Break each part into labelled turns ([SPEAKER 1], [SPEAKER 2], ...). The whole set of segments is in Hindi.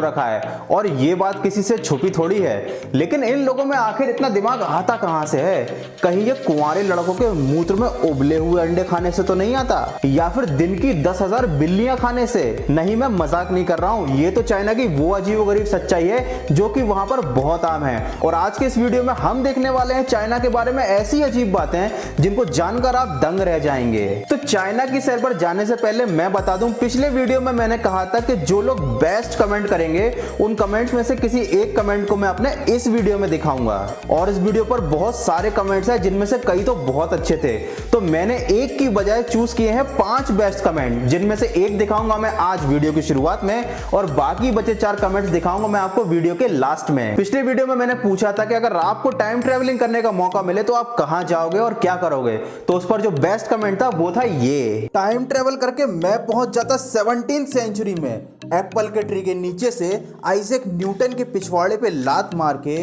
[SPEAKER 1] रखा है और ये बात किसी से छुपी थोड़ी है। लेकिन इन लोगों में आखिर इतना दिमाग आता कहां से है? कहीं ये कुंवारे लड़कों के मूत्र में उबले हुए अंडे खाने से तो नहीं आता, या फिर दिन की 10,000 बिल्लियां खाने से? नहीं, मैं मजाक नहीं कर रहा हूं, ये तो चाइना की वो अजीबोगरीब सच्चाई है जो कि वहां पर बहुत आम है। और आज के इस वीडियो में हम देखने वाले हैं चाइना के बारे में ऐसी अजीब बातें जिनको जानकर आप दंग रह जाएंगे। तो चाइना की सैर पर जाने से पहले मैं बता दूं, पिछले वीडियो में मैंने कहा था कि जो लोग बेस्ट कमेंट करेंगे उन कमेंट्स में से किसी एक कमेंट को मैं अपने इस वीडियो में दिखाऊंगा। और इस वीडियो पर बहुत सारे कमेंट्स हैं जिनमें से कई तो बहुत अच्छे थे, तो मैंने एक की बजाय चूज किए हैं 5 बेस्ट कमेंट, जिनमें से एक दिखाऊंगा मैं आज वीडियो की शुरुआत में और बाकी बचे 4 कमेंट्स दिखाऊंगा मैं आपको वीडियो के लास्ट में। पिछले वीडियो में मैंने पूछा था कि अगर आपको टाइम ट्रेवलिंग करने का मौका मिले तो आप कहां जाओगे और क्या करोगे, तो उस पर जो बेस्ट कमेंट था वो था ये: टाइम ट्रेवल करके मैं पहुंच जाता 17th सेंचुरी में, एप्पल के ट्री के नीचे से आइजैक न्यूटन के पिछवाड़े पे लात मार के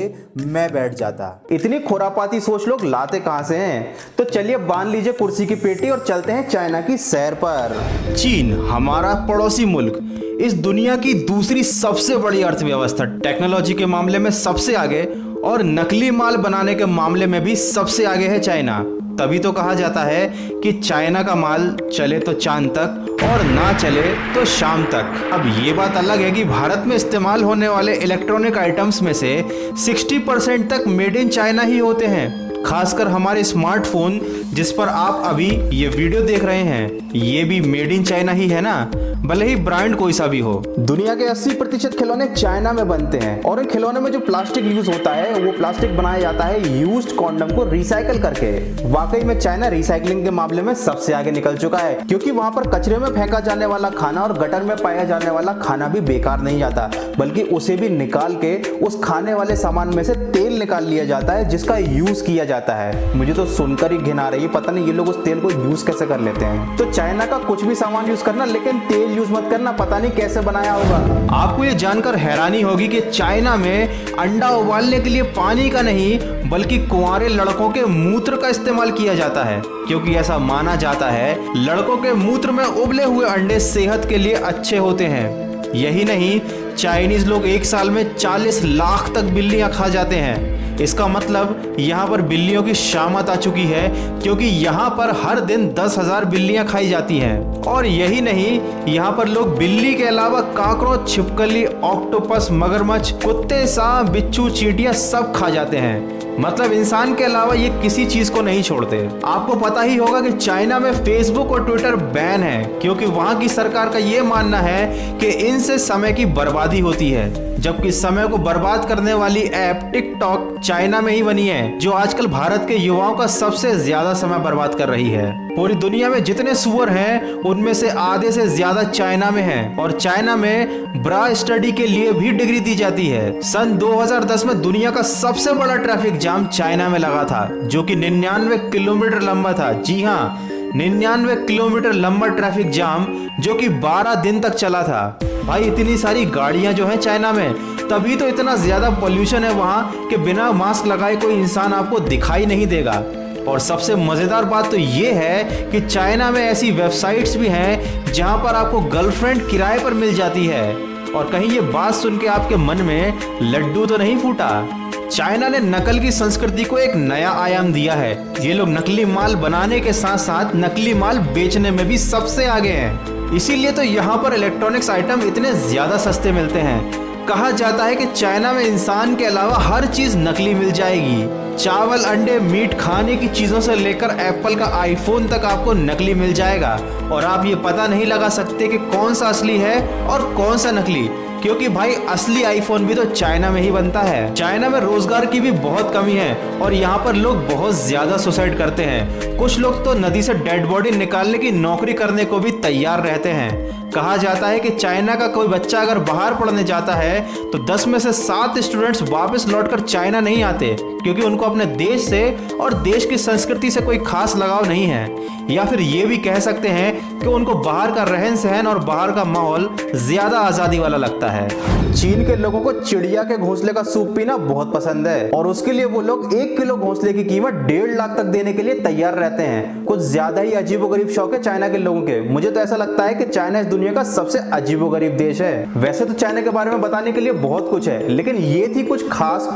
[SPEAKER 1] मैं बैठ जाता। इतनी खुरापाती सोच लोग लाते कहां से हैं? तो चलिए बांध लीजिए कुर्सी की पेटी और चलते हैं चाइना की सैर पर।
[SPEAKER 2] चीन, हमारा पड़ोसी मुल्क, इस दुनिया की दूसरी सबसे बड़ी अर्थव्यवस्था, टेक्नोलॉजी के मामले में सबसे आगे और नकली माल बनाने के मामले में भी सबसे आगे है चाइना। तभी तो कहा जाता है कि चाइना का माल चले तो चांद तक और ना चले तो शाम तक। अब ये बात अलग है कि भारत में इस्तेमाल होने वाले इलेक्ट्रॉनिक आइटम्स में से 60% तक मेड इन चाइना ही होते हैं। खासकर हमारे स्मार्टफोन जिस पर आप अभी ये वीडियो देख रहे हैं, ये भी मेड इन चाइना ही है ना, भले ही ब्रांड कोई सा भी हो।
[SPEAKER 1] दुनिया के 80% खिलौने चाइना में बनते हैं और इन खिलौने में जो प्लास्टिक यूज होता है वो प्लास्टिक बनाया जाता है यूज्ड कॉन्डम को रिसाइकल करके। वाकई में चाइना रिसाइकलिंग के मामले में सबसे आगे निकल चुका है, क्योंकि वहां पर कचरे में फेंका जाने वाला खाना और गटर में पाया जाने वाला खाना भी बेकार नहीं जाता, बल्कि उसे भी निकाल के उस खाने वाले सामान में से तेल निकाल लिया जाता है जिसका यूज किया जाता है। मुझे तो सुनकर ही घिन आ रही है, पता नहीं ये लोग उस तेल को यूज कैसे कर लेते हैं। तो चाइना का कुछ भी सामान यूज करना, लेकिन तेल यूज मत करना, पता नहीं कैसे बनाया होगा।
[SPEAKER 2] आपको ये जानकर हैरानी होगी कि चाइना में अंडा उबालने के लिए पानी का नहीं बल्कि कुंवारे लड़कों के मूत्र का इस्तेमाल किया जाता है, क्योंकि ऐसा माना जाता है लड़कों के मूत्र में उबले हुए अंडे सेहत के लिए अच्छे होते हैं। यही नहीं, चाइनीज लोग एक साल में 40 लाख तक बिल्लियां खा जाते हैं। इसका मतलब यहाँ पर बिल्लियों की शामत आ चुकी है, क्योंकि यहाँ पर हर दिन 10,000 बिल्लियां खाई जाती हैं। और यही नहीं, यहाँ पर लोग बिल्ली के अलावा काकरोच, छिपकली, ऑक्टोपस, मगरमच्छ, कुत्ते, सांप, बिच्छू, चींटियां सब खा जाते हैं। मतलब इंसान के अलावा ये किसी चीज को नहीं छोड़ते। आपको पता ही होगा कि चाइना में फेसबुक और ट्विटर बैन है, क्योंकि वहां की सरकार का ये मानना है कि इनसे समय की बर्बादी होती है। जबकि समय को बर्बाद करने वाली ऐप टिकटॉक चाइना में ही बनी है, जो आजकल भारत के युवाओं का सबसे ज्यादा समय बर्बाद कर रही है। पूरी दुनिया में जितने सुअर हैं उनमें से आधे से ज्यादा चाइना में हैं, और चाइना में ब्रा स्टडी के लिए भी डिग्री दी जाती है। सन 2010 में दुनिया का सबसे बड़ा ट्रैफिक जाम चाइना में लगा था, जो कि 99 किलोमीटर लंबा था। जी हाँ, 99 किलोमीटर लंबा ट्रैफिक जाम जो कि 12 दिन तक चला था। भाई इतनी सारी गाड़ियां जो हैं चाइना में, तभी तो इतना ज्यादा पोल्यूशन है वहां कि बिना मास्क लगाए कोई इंसान आपको दिखाई नहीं देगा। और सबसे मजेदार बात तो ये है कि चाइना में ऐसी वेबसाइट्स भी हैं जहां पर आपको गर्लफ्रेंड किराए पर मिल जाती है। और कहीं ये बात सुन के आपके मन में लड्डू तो नहीं फूटा? चाइना ने नकल की संस्कृति को एक नया आयाम दिया है। ये लोग नकली माल बनाने के साथ साथ नकली माल बेचने में भी सबसे आगे हैं। इसीलिए तो यहाँ पर इलेक्ट्रॉनिक्स आइटम इतने ज्यादा सस्ते मिलते हैं। कहा जाता है कि चाइना में इंसान के अलावा हर चीज नकली मिल जाएगी। चावल, अंडे, मीट, खाने की चीजों से लेकर एप्पल का आईफोन तक आपको नकली मिल जाएगा, और आप ये पता नहीं लगा सकते कि कौन सा असली है और कौन सा नकली, क्योंकि भाई असली आईफोन भी तो चाइना में ही बनता है। चाइना में रोजगार की भी बहुत कमी है और यहाँ पर लोग बहुत ज्यादा सुसाइड करते हैं। कुछ लोग तो नदी से डेड बॉडी निकालने की नौकरी करने को भी तैयार रहते हैं। कहा जाता है कि चाइना का कोई बच्चा अगर बाहर पढ़ने जाता है तो 10 में से 7 स्टूडेंट्स वापस लौटकर चाइना नहीं आते, क्योंकि उनको अपने देश से और देश की संस्कृति से कोई खास लगाव नहीं है। या फिर ये भी कह सकते हैं कि उनको बाहर का रहन सहन और बाहर का माहौल ज्यादा आजादी वाला लगता है।
[SPEAKER 1] चीन के लोगों को चिड़िया के घोंसले का सूप पीना बहुत पसंद है और उसके लिए वो लोग 1 किलो घोंसले की कीमत 1.5 लाख तक देने के लिए तैयार रहते हैं। कुछ ज्यादा ही अजीबोगरीब शौक है चाइना के लोगों के। मुझे तो ऐसा लगता है कि चाइना इस दुनिया का सबसे अजीबोगरीब देश है। वैसे तो चाइना के बारे में बताने के लिए बहुत कुछ है, लेकिन ये थी कुछ खास